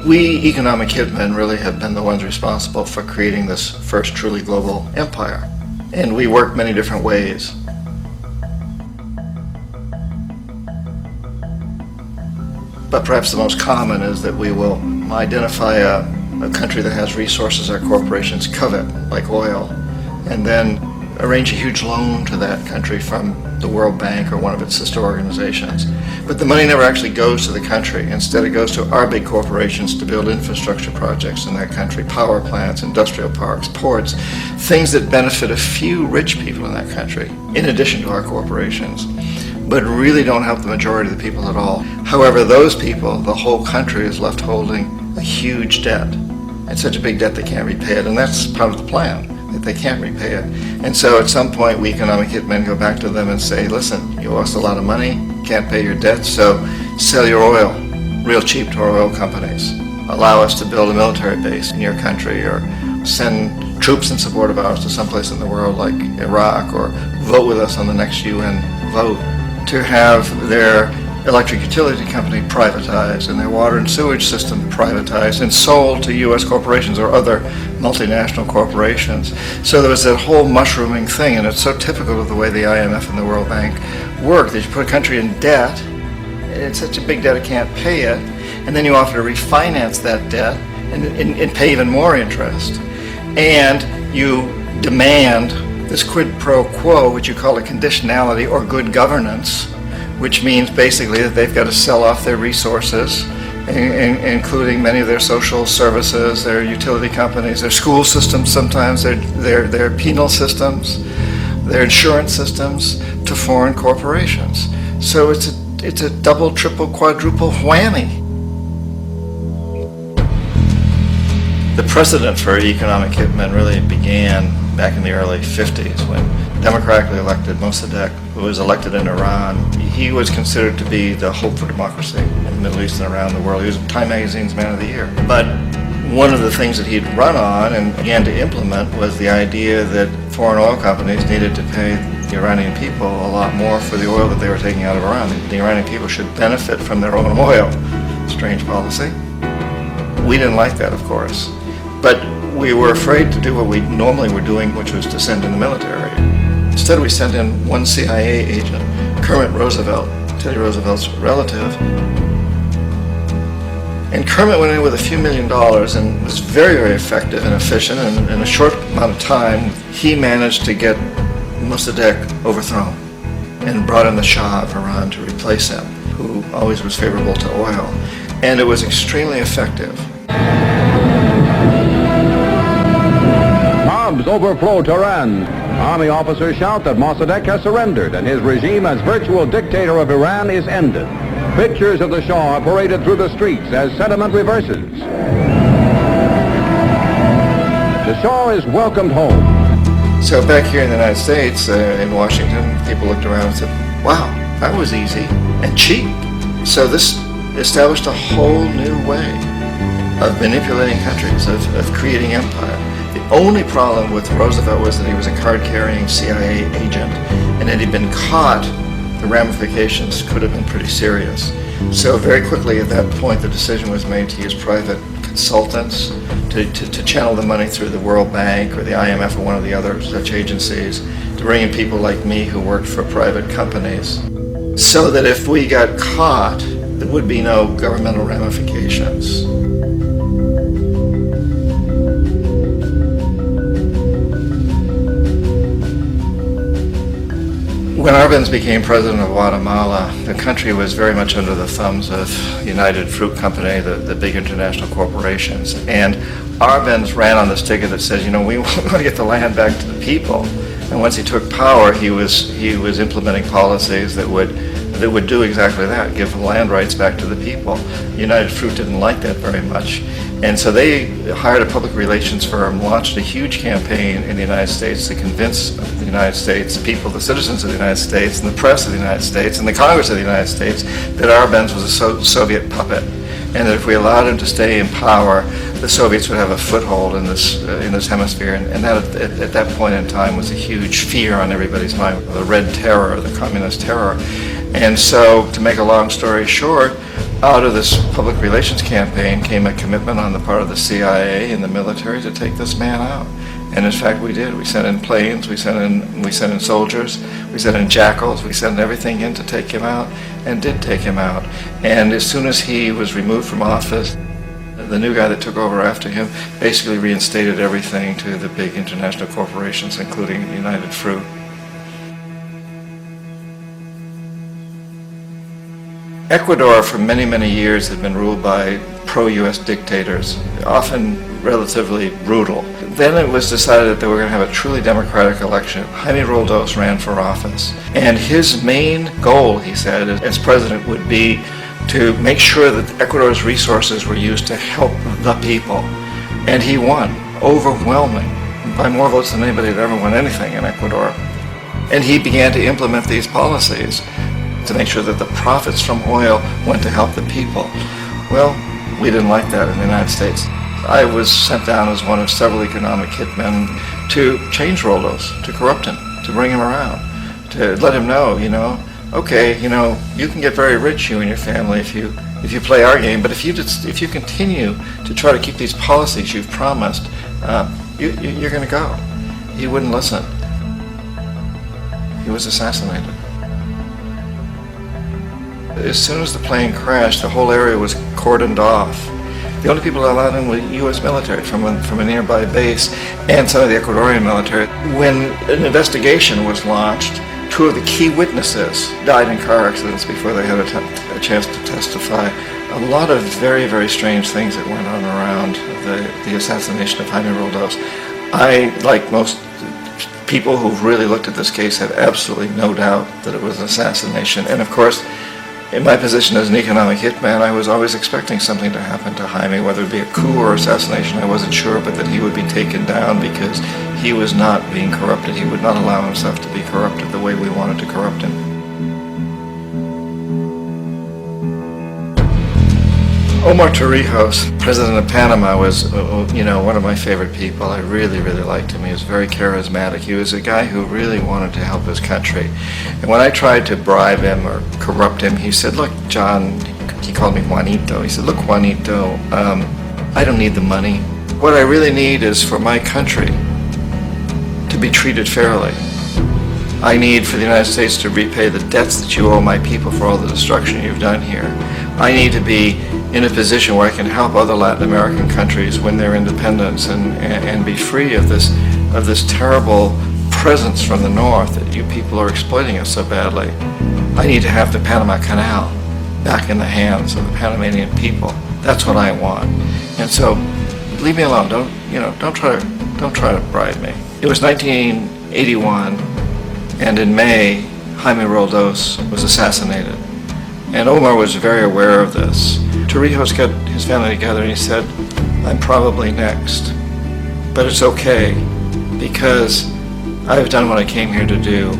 We economic hitmen really have been the ones responsible for creating this first truly global empire. And we work many different ways. But perhaps the most common is that we will identify a country that has resources our corporations covet, like oil, and then arrange a huge loan to that country from the World Bank or one of its sister organizations. But the money never actually goes to the country. Instead, it goes to our big corporations to build infrastructure projects in that country, power plants, industrial parks, ports, things that benefit a few rich people in that country, in addition to our corporations, but really don't help the majority of the people at all. However, those people, the whole country is left holding a huge debt. It's such a big debt they can't repay it, and that's part of the plan, that they can't repay it. And so at some point, we economic hitmen go back to them and say, listen, you owe us a lot of money, can't pay your debt, so sell your oil real cheap to our oil companies. Allow us to build a military base in your country, or send troops in support of ours to someplace in the world like Iraq, or vote with us on the next UN vote, to have their electric utility company privatized and their water and sewage system privatized and sold to U.S. corporations or other multinational corporations. So there was that whole mushrooming thing, and it's so typical of the way the IMF and the World Bank work, that you put a country in debt, it's such a big debt it can't pay it, and then you offer to refinance that debt and pay even more interest. And you demand this quid pro quo, which you call a conditionality or good governance, which means basically that they've got to sell off their resources, including many of their social services, their utility companies, their school systems sometimes, their penal systems, their insurance systems, to foreign corporations. So it's a double, triple, quadruple whammy. The precedent for economic hitmen really began back in the early 50s when democratically elected Mossadegh, who was elected in Iran, he was considered to be the hope for democracy in the Middle East and around the world. He was Time Magazine's Man of the Year. But one of the things that he'd run on and began to implement was the idea that foreign oil companies needed to pay the Iranian people a lot more for the oil that they were taking out of Iran. The Iranian people should benefit from their own oil. Strange policy. We didn't like that, of course. But we were afraid to do what we normally were doing, which was to send in the military. Instead, we sent in one CIA agent, Kermit Roosevelt, Teddy Roosevelt's relative. And Kermit went in with a few $1 million and was very, very effective and efficient. And in a short amount of time, he managed to get Mossadegh overthrown and brought in the Shah of Iran to replace him, who always was favorable to oil. And it was extremely effective. Mobs overflow Tehran. Army officers shout that Mossadegh has surrendered and his regime as virtual dictator of Iran is ended. Pictures of the Shah are paraded through the streets as sentiment reverses. The Shah is welcomed home. So back here in the United States, in Washington, people looked around and said, wow, that was easy and cheap. So this established a whole new way of manipulating countries, of creating empire. The only problem with Roosevelt was that he was a card-carrying CIA agent, and had he been caught, the ramifications could have been pretty serious. So very quickly at that point, the decision was made to use private consultants to channel the money through the World Bank or the IMF or one of the other such agencies, to bring in people like me who worked for private companies, so that if we got caught, there would be no governmental ramifications. When Arbenz became president of Guatemala, the country was very much under the thumbs of United Fruit Company, the big international corporations. And Arbenz ran on this ticket that says, we want to get the land back to the people. And once he took power, he was implementing policies that would do exactly that, give land rights back to the people. United Fruit didn't like that very much. And so they hired a public relations firm, launched a huge campaign in the United States to convince the United States people, the citizens of the United States, and the press of the United States, and the Congress of the United States, that Arbenz was a Soviet puppet, and that if we allowed him to stay in power, the Soviets would have a foothold in this hemisphere. And that at that point in time was a huge fear on everybody's mind, the Red Terror, the Communist Terror. And so, to make a long story short, out of this public relations campaign came a commitment on the part of the CIA and the military to take this man out. And in fact, we did. We sent in planes, we sent in soldiers, we sent in jackals, we sent everything in to take him out, and did take him out. And as soon as he was removed from office, the new guy that took over after him basically reinstated everything to the big international corporations, including United Fruit. Ecuador for many, many years had been ruled by pro-US dictators, often relatively brutal. Then it was decided that they were going to have a truly democratic election. Jaime Roldos ran for office, and his main goal, he said, as president would be to make sure that Ecuador's resources were used to help the people. And he won, overwhelming, by more votes than anybody had ever won anything in Ecuador. And he began to implement these policies to make sure that the profits from oil went to help the people. Well, we didn't like that in the United States. I was sent down as one of several economic hitmen to change Roldos, to corrupt him, to bring him around, to let him know, okay, you can get very rich, you and your family, if you play our game, but if you continue to try to keep these policies you've promised, you're going to go. He wouldn't listen. He was assassinated. As soon as the plane crashed, the whole area was cordoned off. The only people allowed in were U.S. military from a nearby base and some of the Ecuadorian military. When an investigation was launched, two of the key witnesses died in car accidents before they had a chance to testify. A lot of very, very strange things that went on around the assassination of Jaime Roldos. I, like most people who've really looked at this case, have absolutely no doubt that it was an assassination. And of course, in my position as an economic hitman, I was always expecting something to happen to Jaime, whether it be a coup or assassination, I wasn't sure, but that he would be taken down because he was not being corrupted. He would not allow himself to be corrupted the way we wanted to corrupt him. Omar Torrijos, president of Panama, was one of my favorite people. I really, really liked him. He was very charismatic. He was a guy who really wanted to help his country. And when I tried to bribe him or corrupt him, he said, look, John, he called me Juanito. He said, look, Juanito, I don't need the money. What I really need is for my country to be treated fairly. I need for the United States to repay the debts that you owe my people for all the destruction you've done here. I need to be in a position where I can help other Latin American countries win their independence and be free of this terrible presence from the north that you people are exploiting us so badly. I need to have the Panama Canal back in the hands of the Panamanian people. That's what I want. And so, leave me alone. Don't try to bribe me. It was 1981, and in May, Jaime Roldos was assassinated. And Omar was very aware of this. Torrijos got his family together and he said, I'm probably next, but it's okay because I've done what I came here to do.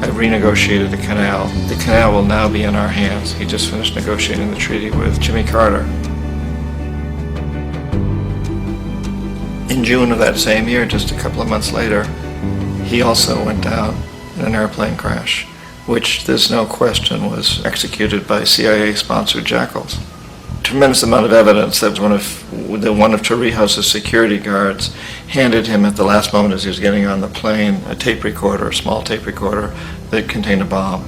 I've renegotiated the canal. The canal will now be in our hands. He just finished negotiating the treaty with Jimmy Carter. In June of that same year, just a couple of months later, he also went down in an airplane crash, which there's no question was executed by CIA-sponsored jackals. Tremendous amount of evidence that one of Torrijos' security guards handed him at the last moment as he was getting on the plane a tape recorder, a small tape recorder that contained a bomb.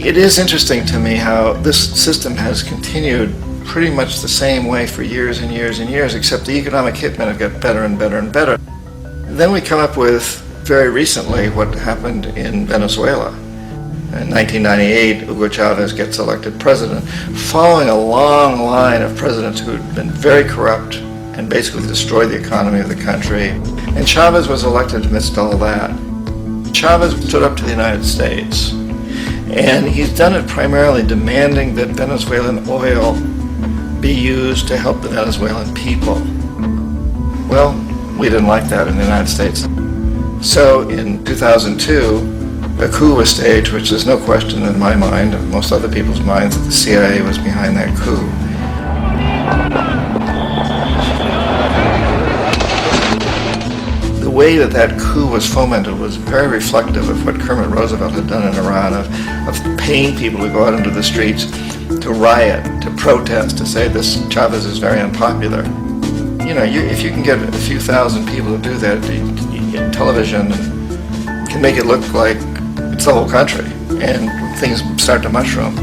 It is interesting to me how this system has continued pretty much the same way for years and years and years, except the economic hitmen have got better and better and better. Then we come up with, very recently, what happened in Venezuela. In 1998, Hugo Chavez gets elected president, following a long line of presidents who had been very corrupt and basically destroyed the economy of the country. And Chavez was elected amidst all that. Chavez stood up to the United States, and he's done it primarily demanding that Venezuelan oil be used to help the Venezuelan people. Well, we didn't like that in the United States. So in 2002, a coup was staged, which there's no question in my mind, and most other people's minds, that the CIA was behind that coup. The way that that coup was fomented was very reflective of what Kermit Roosevelt had done in Iran, of paying people to go out into the streets to riot, to protest, to say this Chavez is very unpopular. You know, if you can get a few thousand people to do that, television can make it look like it's the whole country, and things start to mushroom.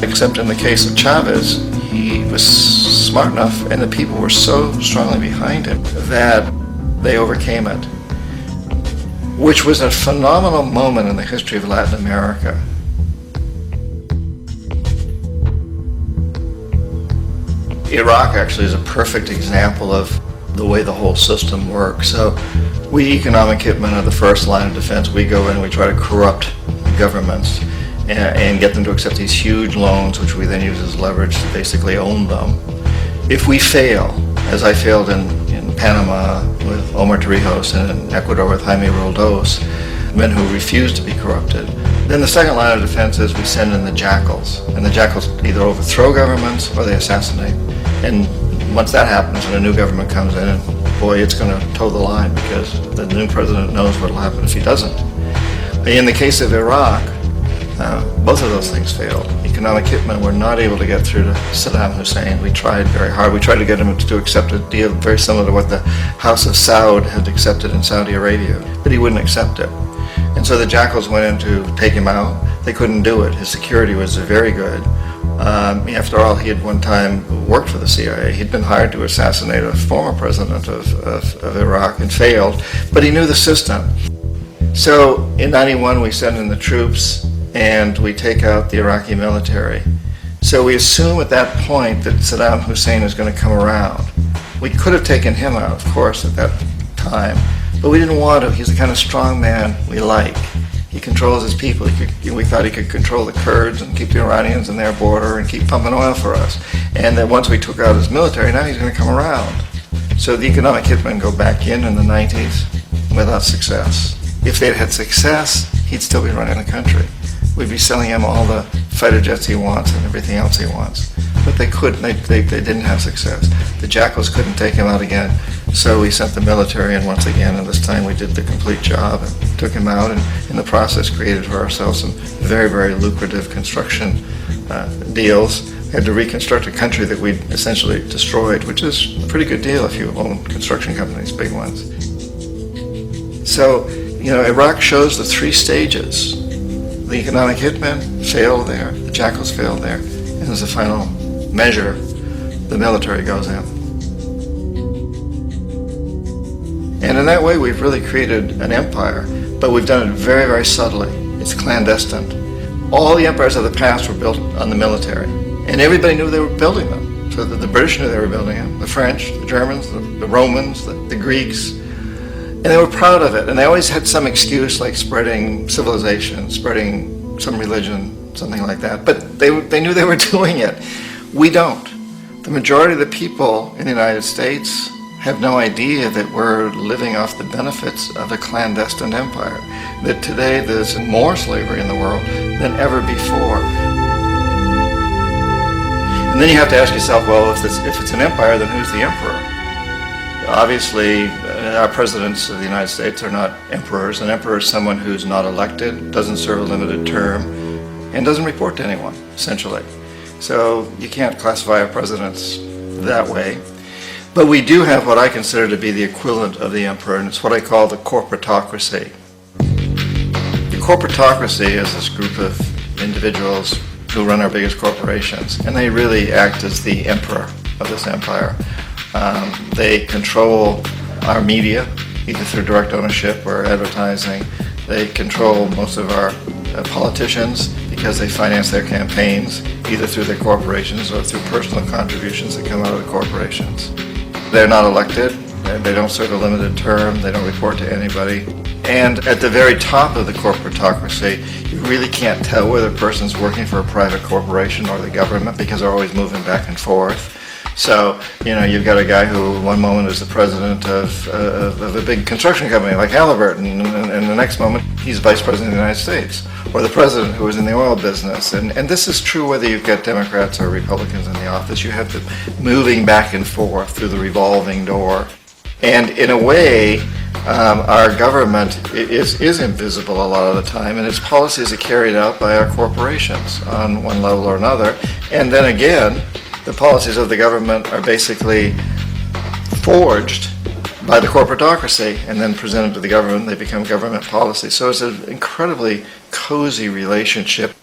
Except in the case of Chavez, he was smart enough, and the people were so strongly behind him that they overcame it, which was a phenomenal moment in the history of Latin America. Iraq actually is a perfect example of the way the whole system works. So we economic hitmen are the first line of defense. We go in and we try to corrupt governments and get them to accept these huge loans, which we then use as leverage to basically own them. If we fail, as I failed in Panama with Omar Torrijos and in Ecuador with Jaime Roldos, men who refused to be corrupted, then the second line of defense is we send in the jackals. And the jackals either overthrow governments or they assassinate. And once that happens and a new government comes in, and boy, it's going to toe the line because the new president knows what will happen if he doesn't. In the case of Iraq, both of those things failed. Economic hitmen were not able to get through to Saddam Hussein. We tried very hard. We tried to get him to accept a deal very similar to what the House of Saud had accepted in Saudi Arabia, but he wouldn't accept it. And so the jackals went in to take him out. They couldn't do it. His security was very good. After all, he had one time worked for the CIA. He'd been hired to assassinate a former president of Iraq and failed, but he knew the system. So in 91, we send in the troops and we take out the Iraqi military. So we assume at that point that Saddam Hussein is going to come around. We could have taken him out, of course, at that time, but we didn't want to. He's the kind of strong man we like. He controls his people. We thought he could control the Kurds and keep the Iranians in their border and keep pumping oil for us. And that once we took out his military, now he's going to come around. So the economic hitmen go back in the 90s without success. If they'd had success, he'd still be running the country. We'd be selling him all the fighter jets he wants and everything else he wants. But they couldn't. They didn't have success. The jackals couldn't take him out again. So we sent the military in once again, and this time we did the complete job and took him out, and in the process created for ourselves some very, very lucrative construction deals. We had to reconstruct a country that we'd essentially destroyed, which is a pretty good deal if you own construction companies, big ones. So, Iraq shows the three stages. The economic hitmen failed there, the jackals failed there, and as a final measure, the military goes in. And in that way, we've really created an empire, but we've done it very, very subtly. It's clandestine. All the empires of the past were built on the military, and everybody knew they were building them. So the British knew they were building them, the French, the Germans, the Romans, the Greeks, and they were proud of it. And they always had some excuse, like spreading civilization, spreading some religion, something like that. But they knew they were doing it. We don't. The majority of the people in the United States have no idea that we're living off the benefits of a clandestine empire, that today there's more slavery in the world than ever before. And then you have to ask yourself, well, if it's an empire, then who's the emperor? Obviously, our presidents of the United States are not emperors. An emperor is someone who's not elected, doesn't serve a limited term, and doesn't report to anyone, essentially. So you can't classify our presidents that way. But we do have what I consider to be the equivalent of the emperor, and it's what I call the corporatocracy. The corporatocracy is this group of individuals who run our biggest corporations, and they really act as the emperor of this empire. They control our media, either through direct ownership or advertising. They control most of our politicians because they finance their campaigns, either through their corporations or through personal contributions that come out of the corporations. They're not elected, they don't serve a limited term, they don't report to anybody. And at the very top of the corporatocracy, you really can't tell whether a person's working for a private corporation or the government because they're always moving back and forth. So, you've got a guy who one moment is the president of a big construction company like Halliburton, and the next moment he's vice president of the United States, or the president who is in the oil business. And this is true whether you've got Democrats or Republicans in the office. You have them moving back and forth through the revolving door. And in a way, our government is invisible a lot of the time, and its policies are carried out by our corporations on one level or another. And then again, the policies of the government are basically forged by the corporatocracy and then presented to the government. They become government policy. So it's an incredibly cozy relationship.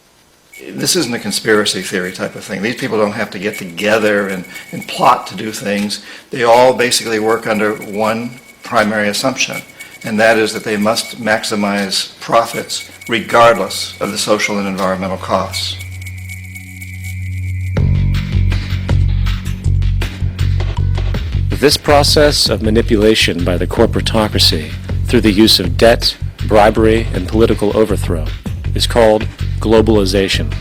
This isn't a conspiracy theory type of thing. These people don't have to get together and plot to do things. They all basically work under one primary assumption, and that is that they must maximize profits regardless of the social and environmental costs. This process of manipulation by the corporatocracy through the use of debt, bribery, and political overthrow is called globalization.